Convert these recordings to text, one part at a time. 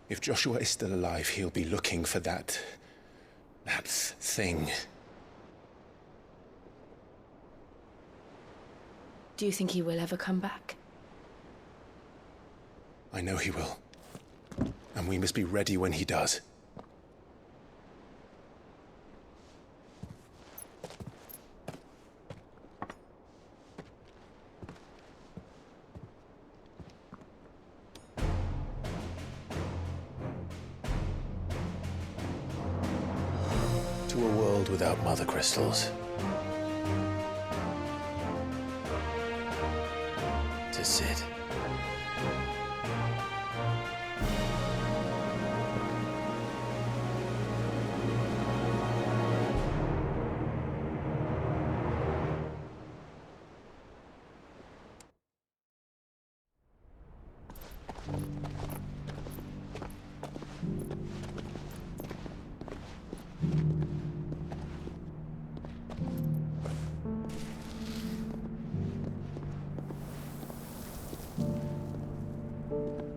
If Joshua is still alive, he'll be looking for that thing. Do you think he will ever come back? I know he will. And we must be ready when he does. To a world without mother crystals. To Sid.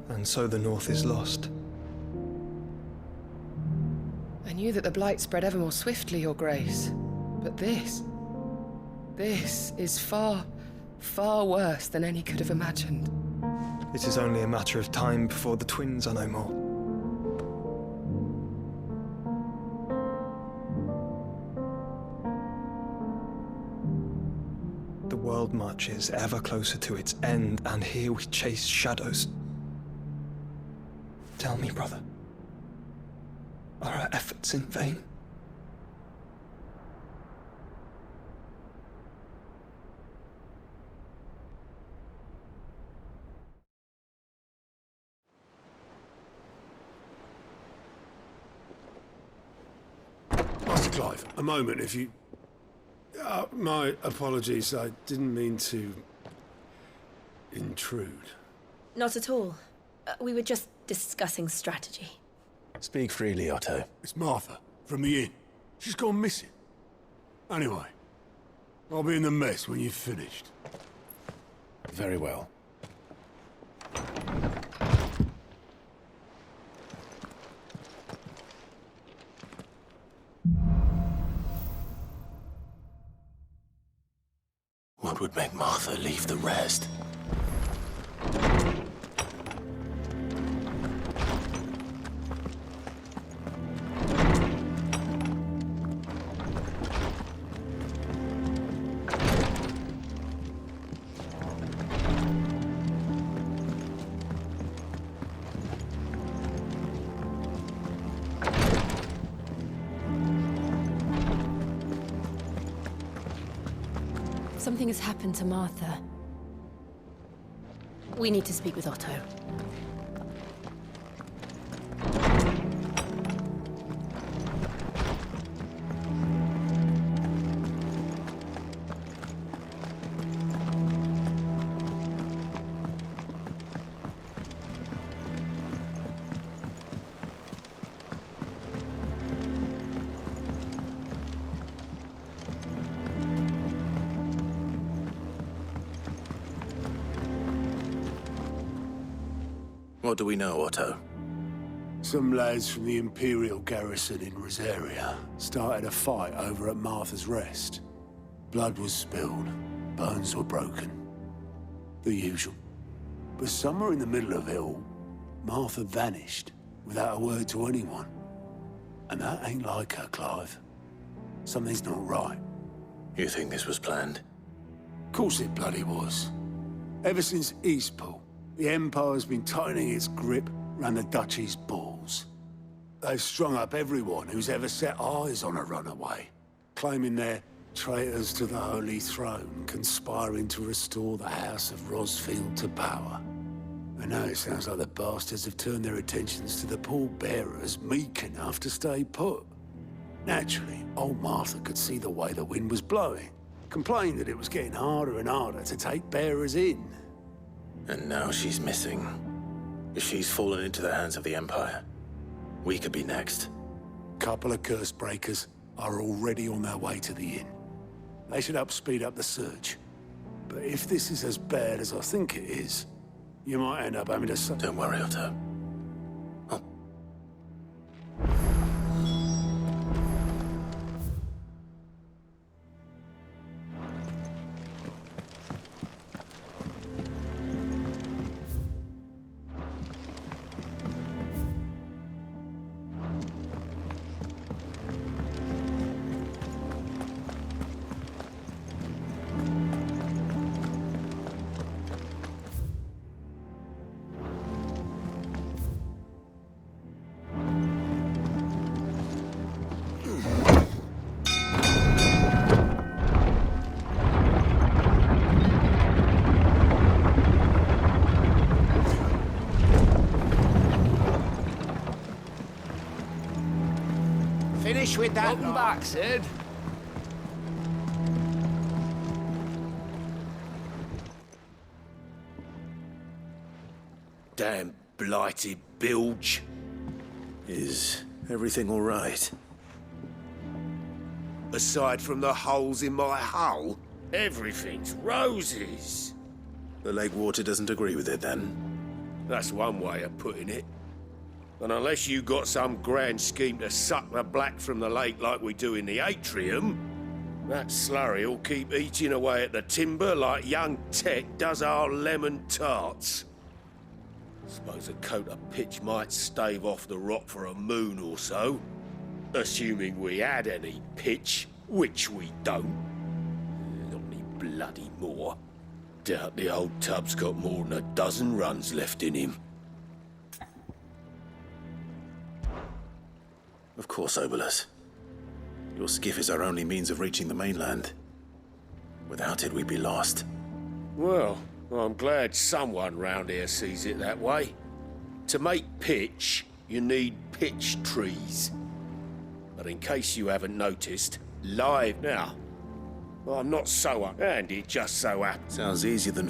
And so the North is lost. I knew that the Blight spread ever more swiftly, Your Grace. But this is far, far worse than any could have imagined. It is only a matter of time before the twins are no more. The world marches ever closer to its end, and here we chase shadows. Tell me, brother, are our efforts in vain? Master Clive, a moment, if you... my apologies, I didn't mean to... intrude. Not at all. We were just discussing strategy. Speak freely, Otto. It's Martha, from the inn. She's gone missing. Anyway, I'll be in the mess when you've finished. Very well. What would make Martha leave the rest? Something has happened to Martha. We need to speak with Otto. What do we know, Otto? Some lads from the Imperial garrison in Rosaria started a fight over at Martha's Rest. Blood was spilled, bones were broken. The usual. But somewhere in the middle of it all, Martha vanished without a word to anyone. And that ain't like her, Clive. Something's not right. You think this was planned? Of course it bloody was. Ever since Eastpool, the Empire's been tightening its grip around the Duchy's balls. They've strung up everyone who's ever set eyes on a runaway, claiming they're traitors to the Holy Throne, conspiring to restore the House of Rosfield to power. And now it sounds like the bastards have turned their attentions to the pallbearers meek enough to stay put. Naturally, old Martha could see the way the wind was blowing, complained that it was getting harder and harder to take bearers in. And now she's missing. If she's fallen into the hands of the Empire, we could be next. Couple of curse breakers are already on their way to the inn. They should help speed up the search. But if this is as bad as I think it is, you might end up having to... Don't worry, Otto. Finish with that. Welcome back, Sid. Damn blighted bilge. Is everything all right? Aside from the holes in my hull, everything's roses. The lake water doesn't agree with it, then? That's one way of putting it. And unless you got some grand scheme to suck the black from the lake like we do in the atrium, that slurry will keep eating away at the timber like young Tech does our lemon tarts. Suppose a coat of pitch might stave off the rock for a moon or so. Assuming we had any pitch, which we don't. Not any bloody more. Doubt the old tub's got more than a dozen runs left in him. Of course, Obolus. Your skiff is our only means of reaching the mainland. Without it, we'd be lost. Well, I'm glad someone round here sees it that way. To make pitch, you need pitch trees. But in case you haven't noticed, live now. Well, I'm not so and it just so happens. Sounds easier than...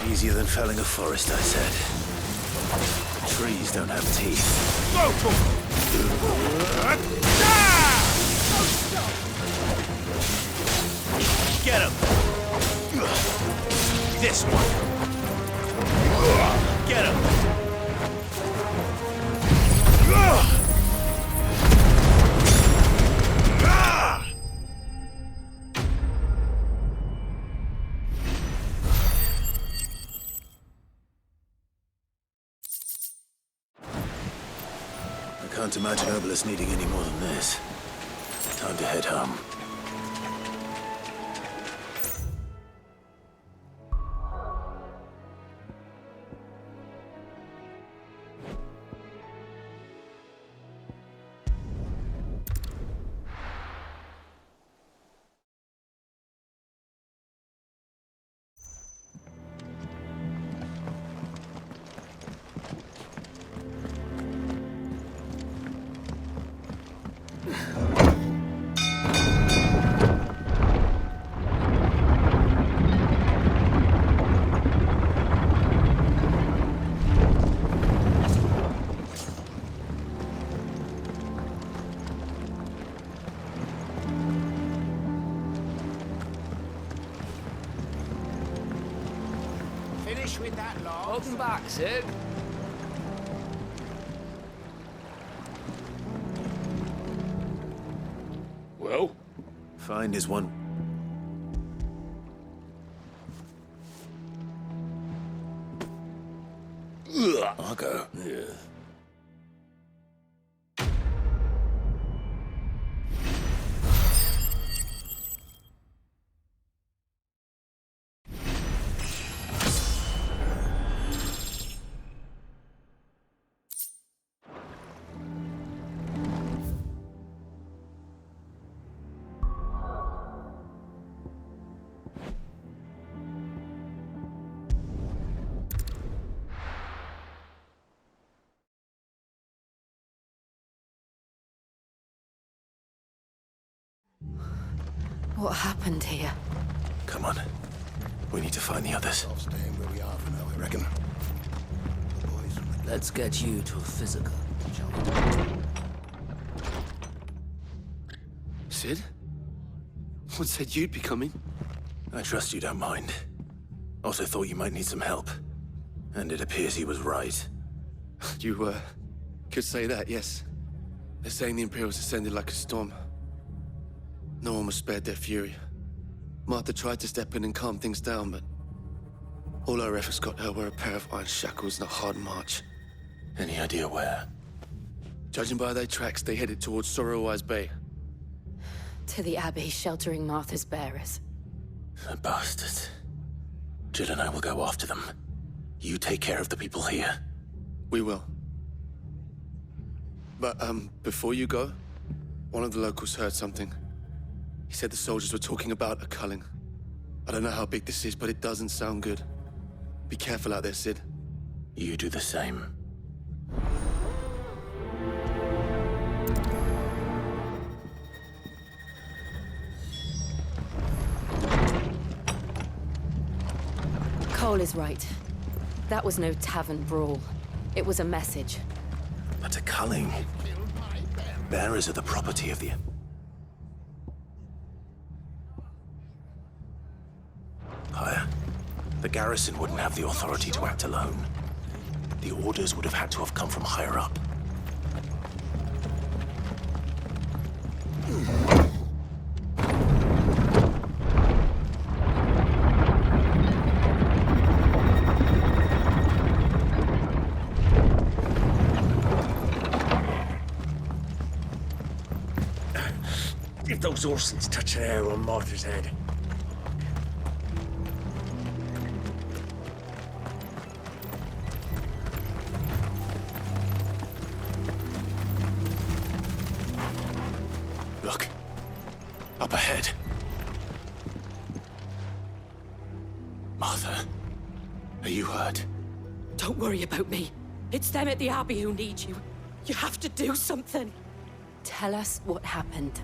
Easier than felling a forest, I said. Trees don't have teeth. Get him! This one! Get him! I can't imagine Obolus needing any more than this. Time to head home. Finish with that, log. Welcome back, Sid. Well? Find is one... I'll go. Yeah. What happened here? Come on. We need to find the others. Staying where we are for now, I reckon. The boys from the... Let's get you to a physical, shall we? Sid? What said you'd be coming? I trust you don't mind. Also thought you might need some help. And it appears he was right. You, could say that, yes. They're saying the Imperials ascended like a storm. No one was spared their fury. Martha tried to step in and calm things down, but All our efforts got her were a pair of iron shackles and a hard march. Any idea where? Judging by their tracks, they headed towards Sorrowwise Bay. To the Abbey, sheltering Martha's bearers. The bastards. Jill and I will go after them. You take care of the people here. We will. But, before you go, one of the locals heard something. He said the soldiers were talking about a culling. I don't know how big this is, but it doesn't sound good. Be careful out there, Sid. You do the same. Cole is right. That was no tavern brawl. It was a message. But a culling. Bearers are the property of the... Empire. The garrison wouldn't have the authority to act alone. The orders would have had to have come from higher up. If those Orsons touch an arrow on Martha's head. Look. Up ahead. Martha, are you hurt? Don't worry about me. It's them at the Abbey who need you. You have to do something. Tell us what happened.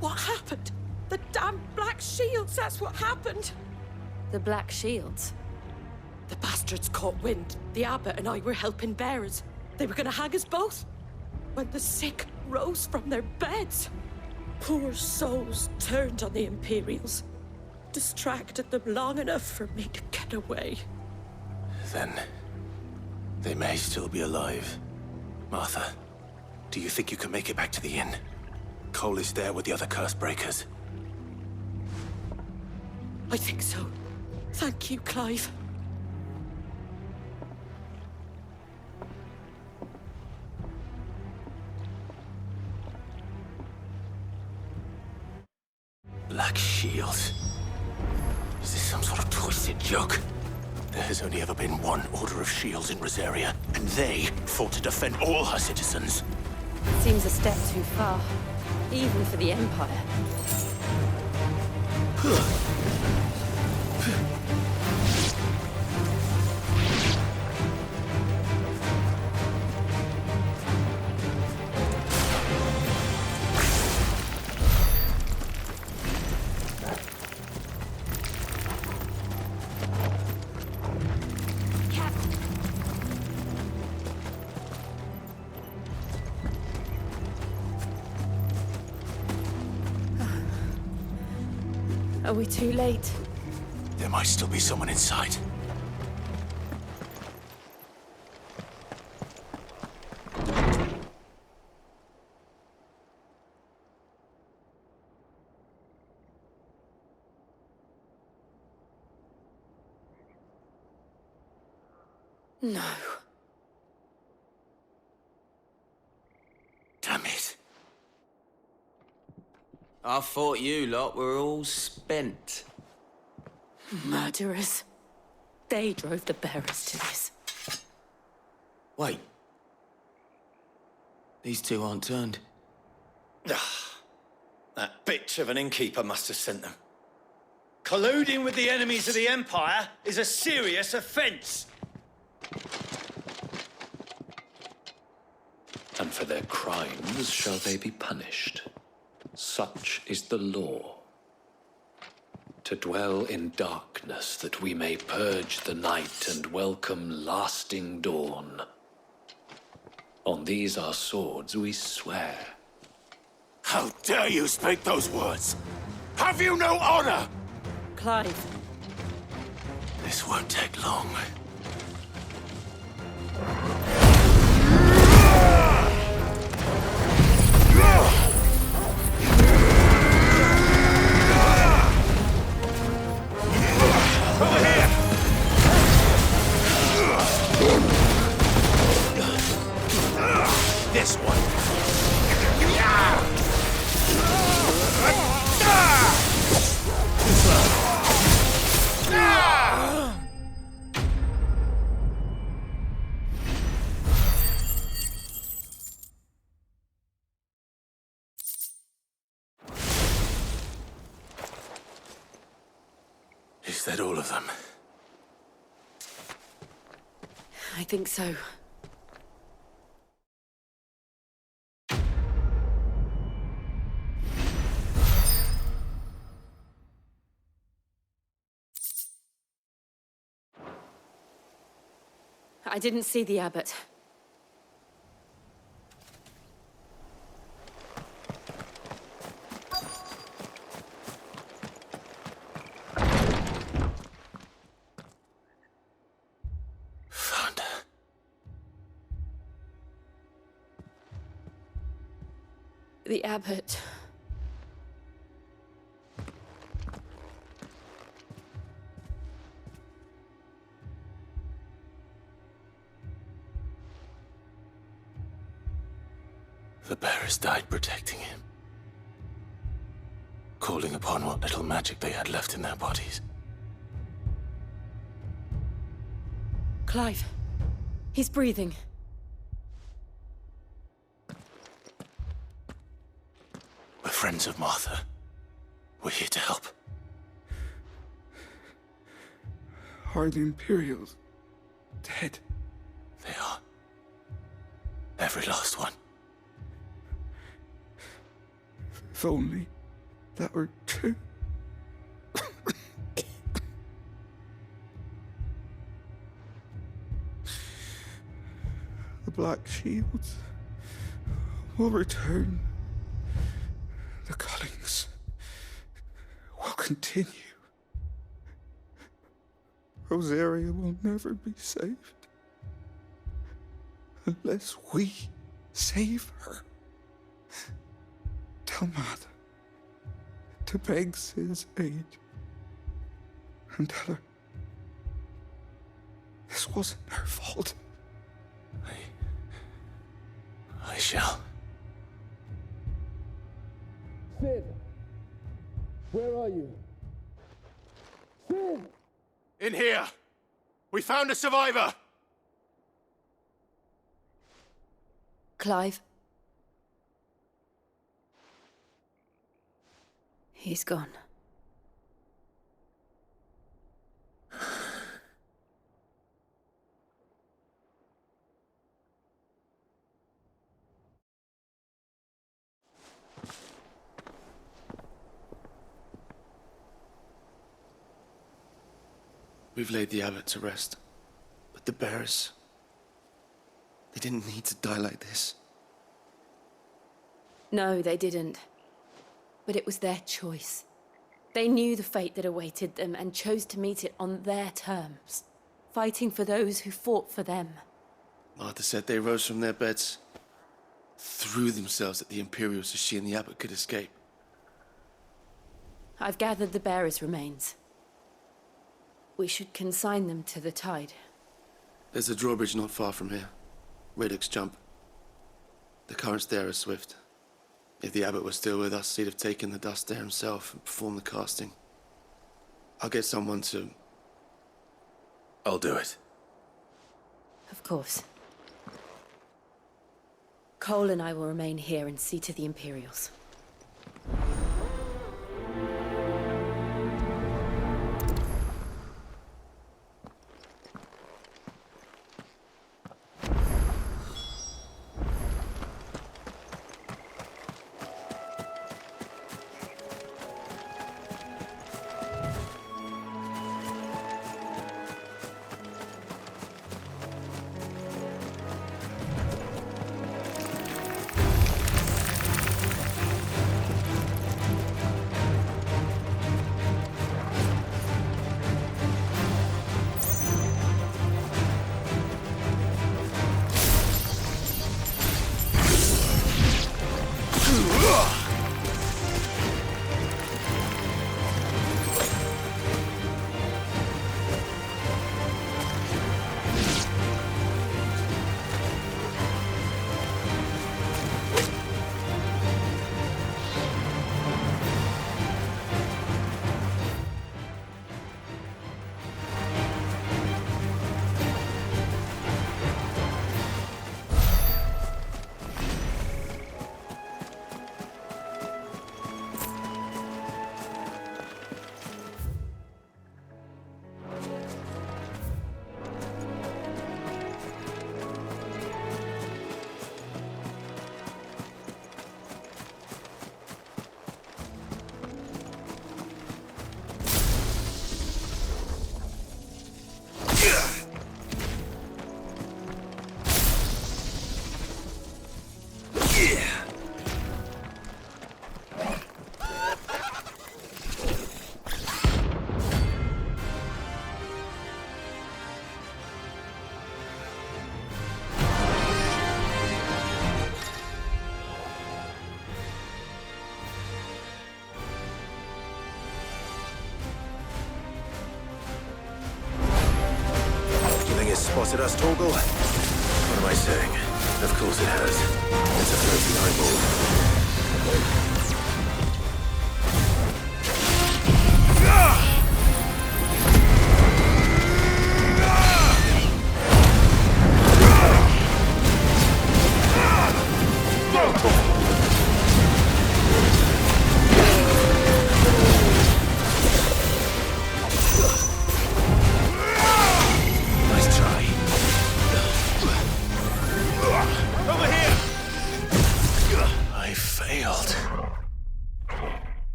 What happened? The damn Black Shields, that's what happened. The Black Shields. The bastards caught wind. The abbot and I were helping bearers. They were gonna hang us both. When the sick rose from their beds. Poor souls turned on the Imperials. Distracted them long enough for me to get away. Then... they may still be alive. Martha, do you think you can make it back to the inn? Cole is there with the other curse breakers. I think so. Thank you, Clive. Black Shields. Is this some sort of twisted joke? There has only ever been one Order of Shields in Rosaria, and they fought to defend all her citizens. Seems a step too far, even for the Empire. Are we too late? There might still be someone inside. No. Damn it. I thought you lot were all spent. Murderers. They drove the bearers to this. Wait. These two aren't turned. That bitch of an innkeeper must have sent them. Colluding with the enemies of the Empire is a serious offense. And for their crimes shall they be punished. Such is the law. To dwell in darkness that we may purge the night and welcome lasting dawn. On these our swords we swear. How dare you speak those words? Have you no honor? Clive. This won't take long. Over here! that all of them? I think so. I didn't see the abbot. Found her. The abbot. The bearers died protecting him. Calling upon what little magic they had left in their bodies. Clive. He's breathing. We're friends of Martha. We're here to help. Are the Imperials dead? They are. Every last one. If only that were true. The Black Shields will return. The Cullings will continue. Rosaria will never be saved unless we save her. Tell Martha to beg Sid's aid and tell her this wasn't her fault. I shall. Sid, where are you? Sid! In here! We found a survivor! Clive. He's gone. We've laid the abbot to rest. But the bearers... they didn't need to die like this. No, they didn't. But it was their choice. They knew the fate that awaited them and chose to meet it on their terms, fighting for those who fought for them. Martha said they rose from their beds, threw themselves at the Imperials so she and the abbot could escape. I've gathered the bearers' remains. We should consign them to the tide. There's a drawbridge not far from here. Radix Jump. The currents there are swift. If the abbot was still with us, he'd have taken the dust there himself and performed the casting. I'll get someone to... I'll do it. Of course. Cole and I will remain here and see to the Imperials. has spotted us, Torgal? What am I saying? Of course it has. It's a floating eyeball.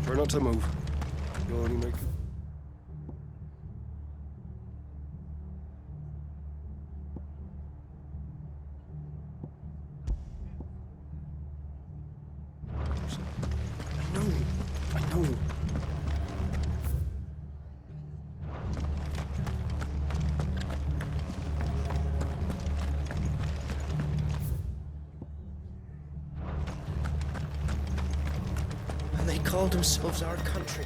Try not to move. You'll only make... I know. And they called themselves our country.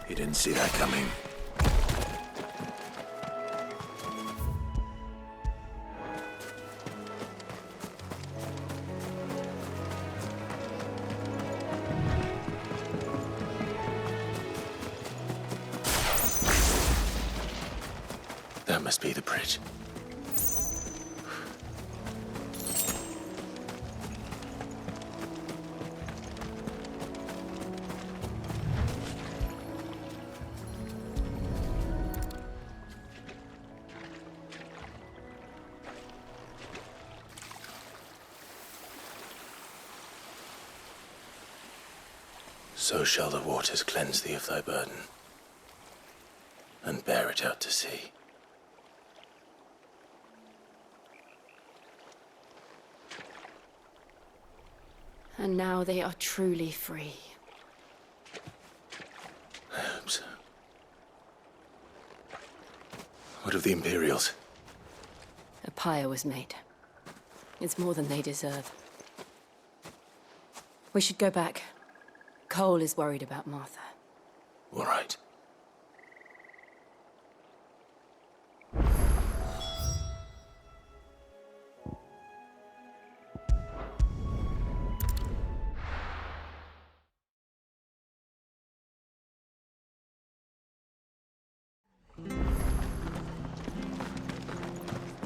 You didn't see that coming. That must be the bridge. So shall the waters cleanse thee of thy burden, and bear it out to sea. And now they are truly free. I hope so. What of the Imperials? A pyre was made. It's more than they deserve. We should go back. Cole is worried about Martha. All right.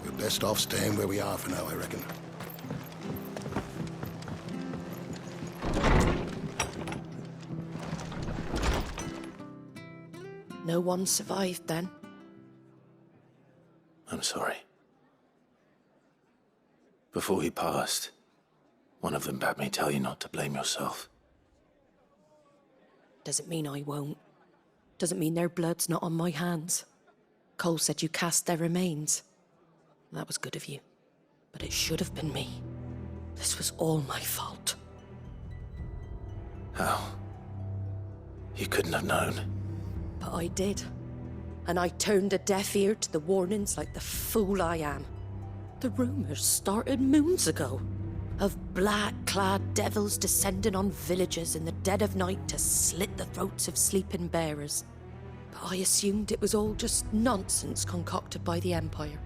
We're best off staying where we are for now, I reckon. No one survived then. I'm sorry. Before he passed, one of them bade me tell you not to blame yourself. Doesn't mean I won't. Doesn't mean their blood's not on my hands. Cole said you cast their remains. That was good of you. But it should have been me. This was all my fault. How? You couldn't have known. But I did. And I turned a deaf ear to the warnings like the fool I am. The rumours started moons ago. Of black-clad devils descending on villages in the dead of night to slit the throats of sleeping bearers. But I assumed it was all just nonsense concocted by the Empire.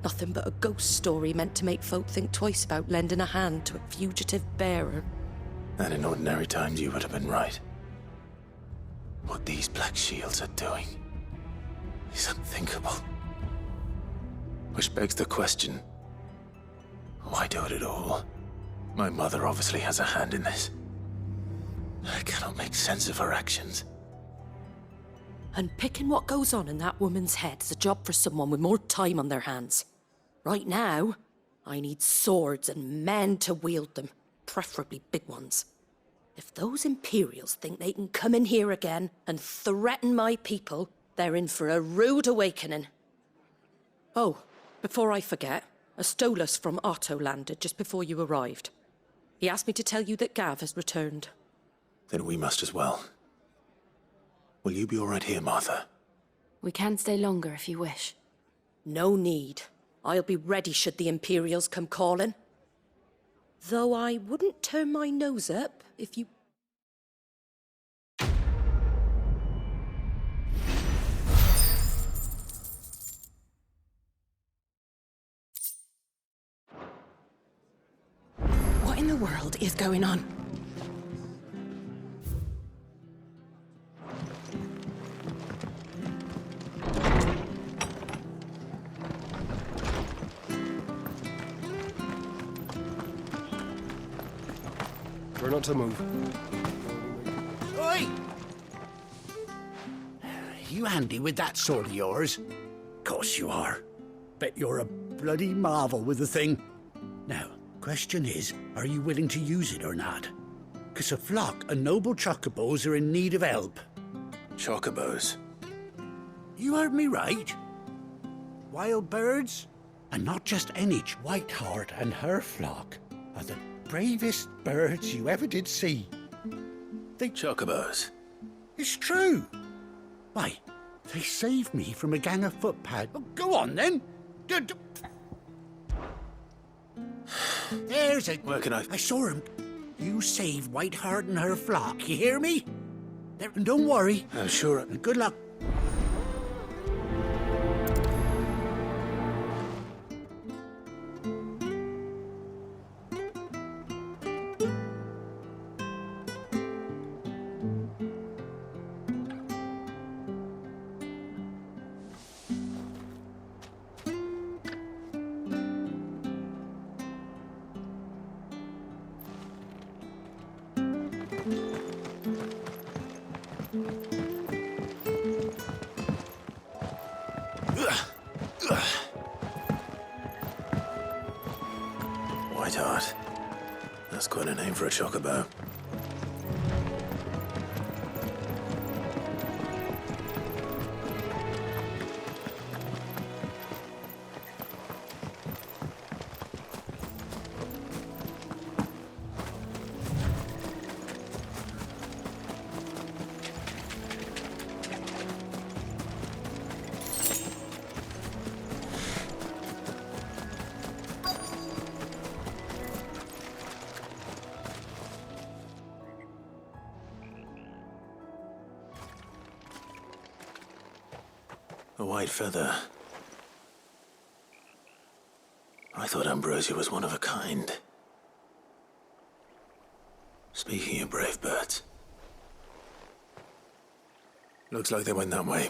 Nothing but a ghost story meant to make folk think twice about lending a hand to a fugitive bearer. And in ordinary times you would have been right. What these Black Shields are doing is unthinkable. Which begs the question, why do it at all? My mother obviously has a hand in this. I cannot make sense of her actions. And picking what goes on in that woman's head is a job for someone with more time on their hands. Right now, I need swords and men to wield them, preferably big ones. If those Imperials think they can come in here again and threaten my people, they're in for a rude awakening. Oh, before I forget, a Stolas from Otto landed just before you arrived. He asked me to tell you that Gav has returned. Then we must as well. Will you be all right here, Martha? We can stay longer if you wish. No need. I'll be ready should the Imperials come calling. Though I wouldn't turn my nose up if you... What in the world is going on? We're not to move. Oi! You handy with that sword of yours? Course you are. Bet you're a bloody marvel with the thing. Now, question is, are you willing to use it or not? 'Cause a flock of noble chocobos are in need of help. Chocobos? You heard me right. Wild birds? And not just any. Whiteheart and her flock are the bravest birds you ever did see. They... Chocobos? It's true. Why, they saved me from a gang of footpads. Oh, go on, then. There's a... Where can I... I saw him. You save Whiteheart and her flock, you hear me? There, and don't worry. I'm sure... And good luck. Whiteheart. That's quite a name for a chocobo. A white feather. I thought Ambrosia was one of a kind. Speaking of brave birds, looks like they went that way.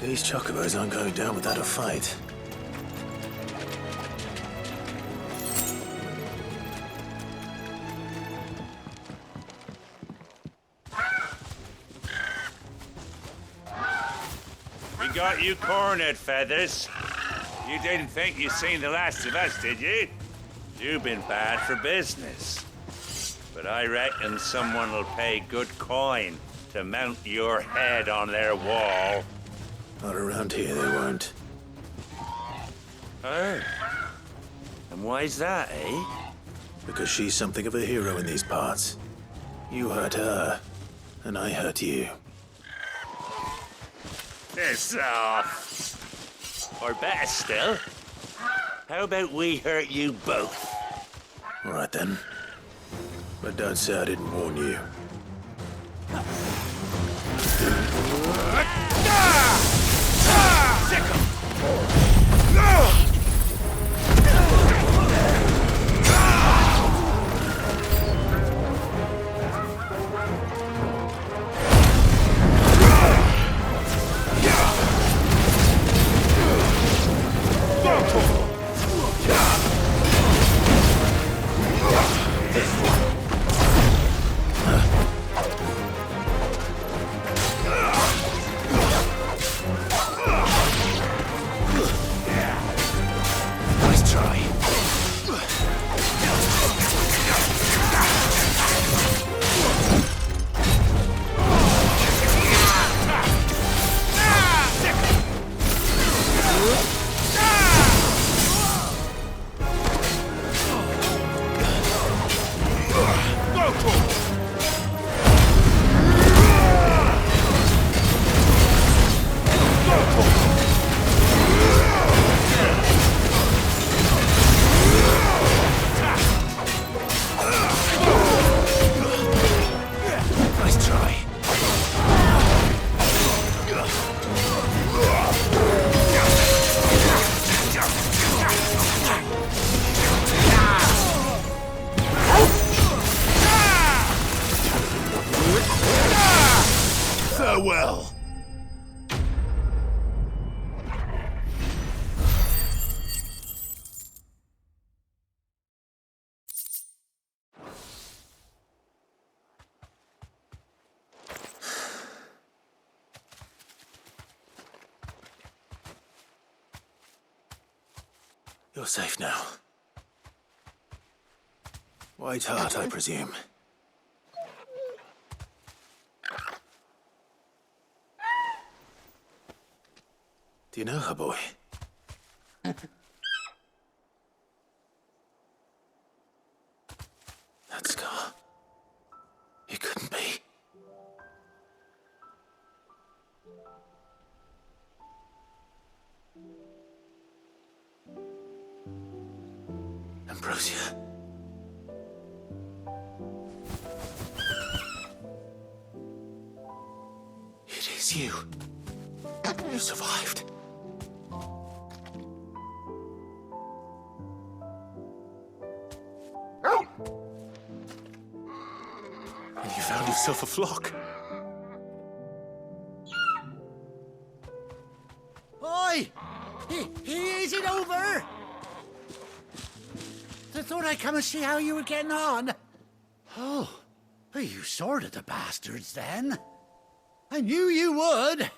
These chocobos aren't going down without a fight. We got you cornered, Feathers. You didn't think you'd seen the last of us, did you? You've been bad for business. But I reckon someone will pay good coin to mount your head on their wall. Not around here, they won't. Oh. And why's that, eh? Because she's something of a hero in these parts. You hurt her, and I hurt you. Piss off. Or better still, how about we hurt you both? All right then. But don't say I didn't warn you. Nice try. Nice try. Farewell. You're safe now. White Heart, I presume. Do you know her, boy? That scar. It couldn't be. Ambrosia. It is you. You survived. And you found yourself a flock. Oi! Is it over? I thought I'd come and see how you were getting on. Oh, well, you sorted the bastards then. I knew you would.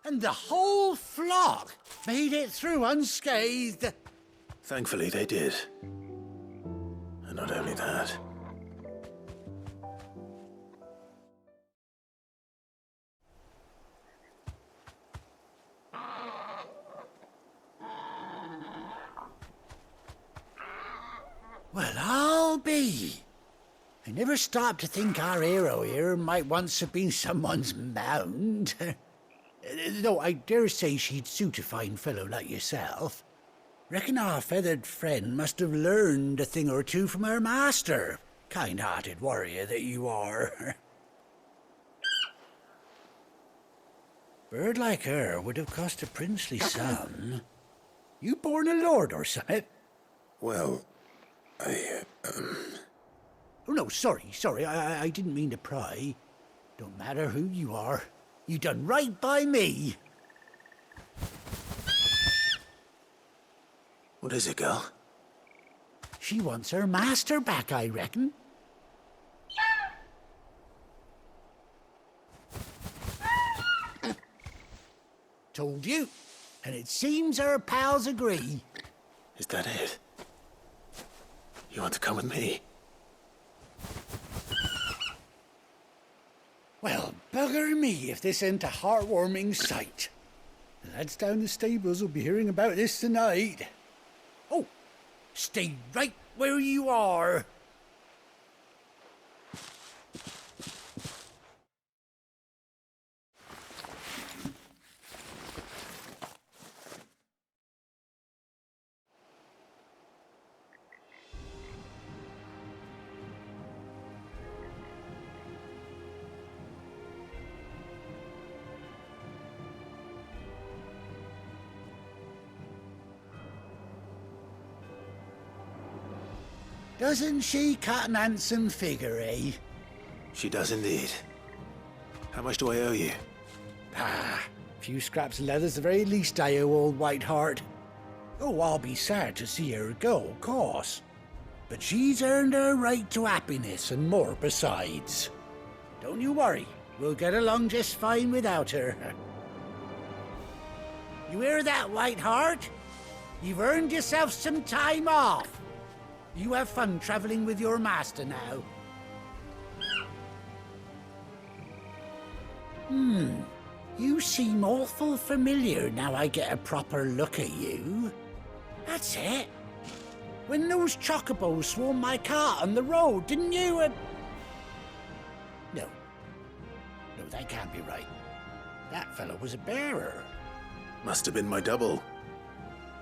And the whole flock made it through unscathed. Thankfully, they did. And not only that. Well, I'll be. I never stopped to think our hero here might once have been someone's mount. Though I dare say she'd suit a fine fellow like yourself. Reckon our feathered friend must have learned a thing or two from her master. Kind-hearted warrior that you are. Bird like her would have cost a princely sum. You born a lord or something? Well, Oh, no, sorry. I didn't mean to pry. Don't matter who you are. You done right by me. What is it, girl? She wants her master back, I reckon. Told you. And it seems her pals agree. Is that it? You want to come with me? Well, bugger me if this ain't a heartwarming sight. The lads down the stables will be hearing about this tonight. Oh, stay right where you are. Doesn't she cut an handsome figure, eh? She does indeed. How much do I owe you? Ah, a few scraps of leather's the very least I owe old Whiteheart. Oh, I'll be sad to see her go, of course. But she's earned her right to happiness and more besides. Don't you worry, we'll get along just fine without her. You hear that, Whiteheart? You've earned yourself some time off. You have fun traveling with your master now. You seem awful familiar now I get a proper look at you. That's it. When those chocobos swarmed my cart on the road, didn't you? No, that can't be right. That fellow was a bearer. Must have been my double.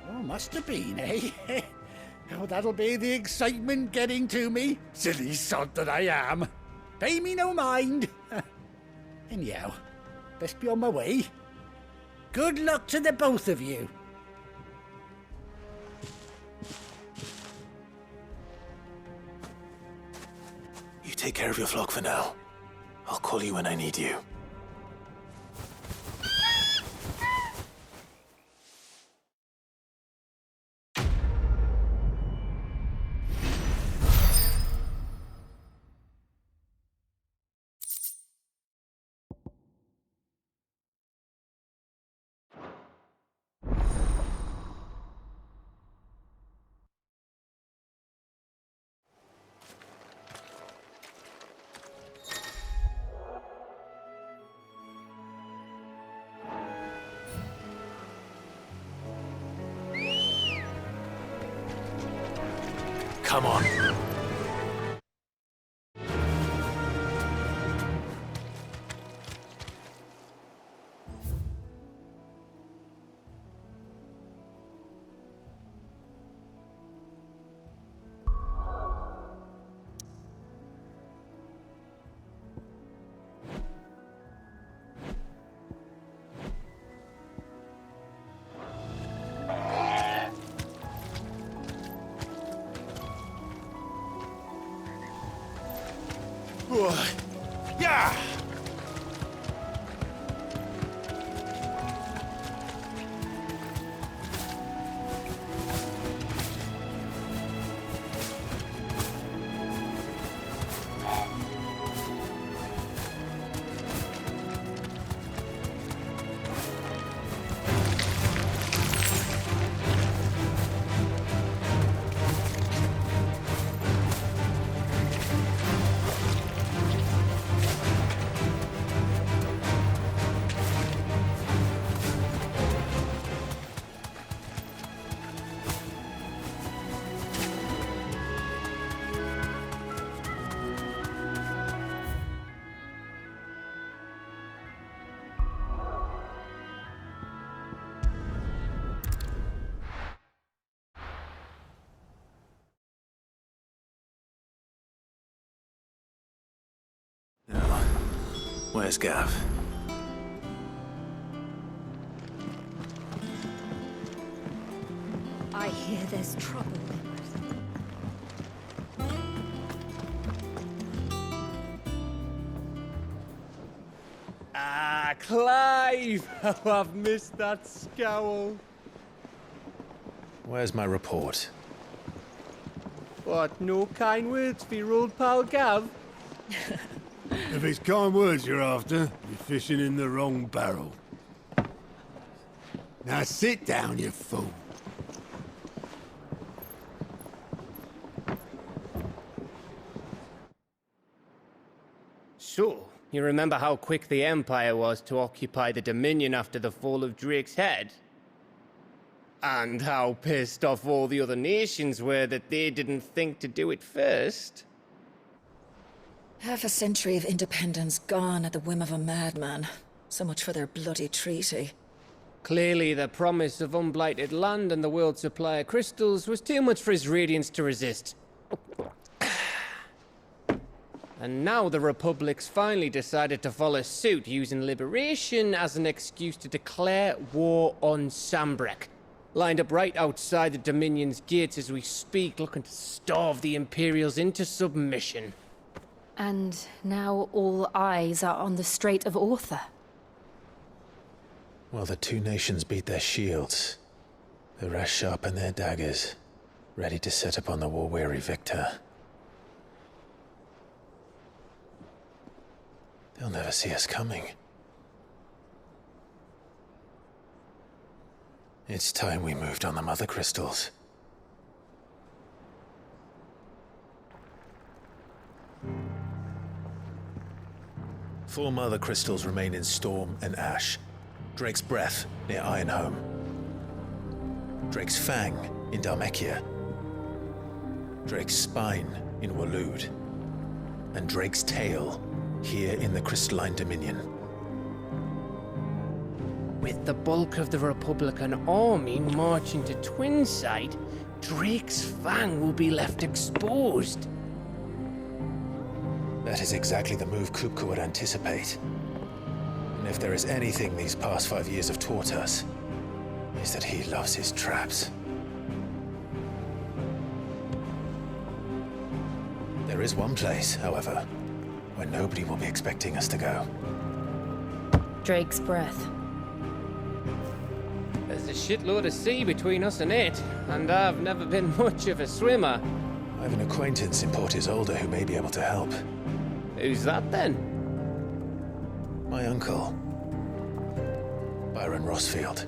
Oh, must have been, eh? Oh, that'll be the excitement getting to me. Silly sod that I am. Pay me no mind. Anyhow, best be on my way. Good luck to the both of you. You take care of your flock for now. I'll call you when I need you. Come on. Yeah! Where's Gav? I hear there's trouble. Ah, Clive! How I've missed that scowl. Where's my report? What, no kind words for your old pal Gav? If it's kind words you're after, you're fishing in the wrong barrel. Now sit down, you fool. So, you remember how quick the Empire was to occupy the Dominion after the fall of Drake's head? And how pissed off all the other nations were that they didn't think to do it first? Half a century of independence gone at the whim of a madman. So much for their bloody treaty. Clearly, the promise of unblighted land and the world's supply of crystals was too much for his radiance to resist. And now the Republic's finally decided to follow suit, using liberation as an excuse to declare war on Sambrek. Lined up right outside the Dominion's gates as we speak, looking to starve the Imperials into submission. And now all eyes are on the Strait of Author. Well, the two nations beat their shields. The rest sharpen their daggers, ready to set upon the war-weary victor. They'll never see us coming. It's time we moved on the Mother Crystals. Four Mother Crystals remain in Storm and Ash. Drake's Breath near Ironhome. Drake's Fang in Dhalmekia. Drake's Spine in Waloed. And Drake's Tail here in the Crystalline Dominion. With the bulk of the Republican army marching to Twinside, Drake's Fang will be left exposed. That is exactly the move Kupka would anticipate. And if there is anything these past 5 years have taught us, is that he loves his traps. There is one place, however, where nobody will be expecting us to go. Drake's Breath. There's a shitload of sea between us and it, and I've never been much of a swimmer. I have an acquaintance in Port Isolde who may be able to help. Who's that then? My uncle, Byron Rossfield.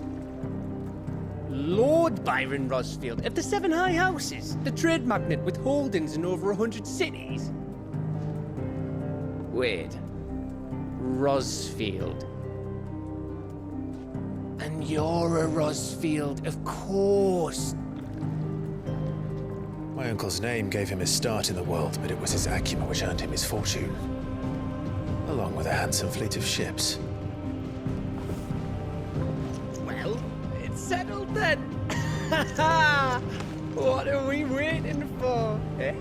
Lord Byron Rossfield of the Seven High Houses, the trade magnate with holdings in over 100 cities. Wait, Rossfield. And you're a Rossfield, of course. My uncle's name gave him his start in the world, but it was his acumen which earned him his fortune, along with a handsome fleet of ships. Well, it's settled then. What are we waiting for, eh?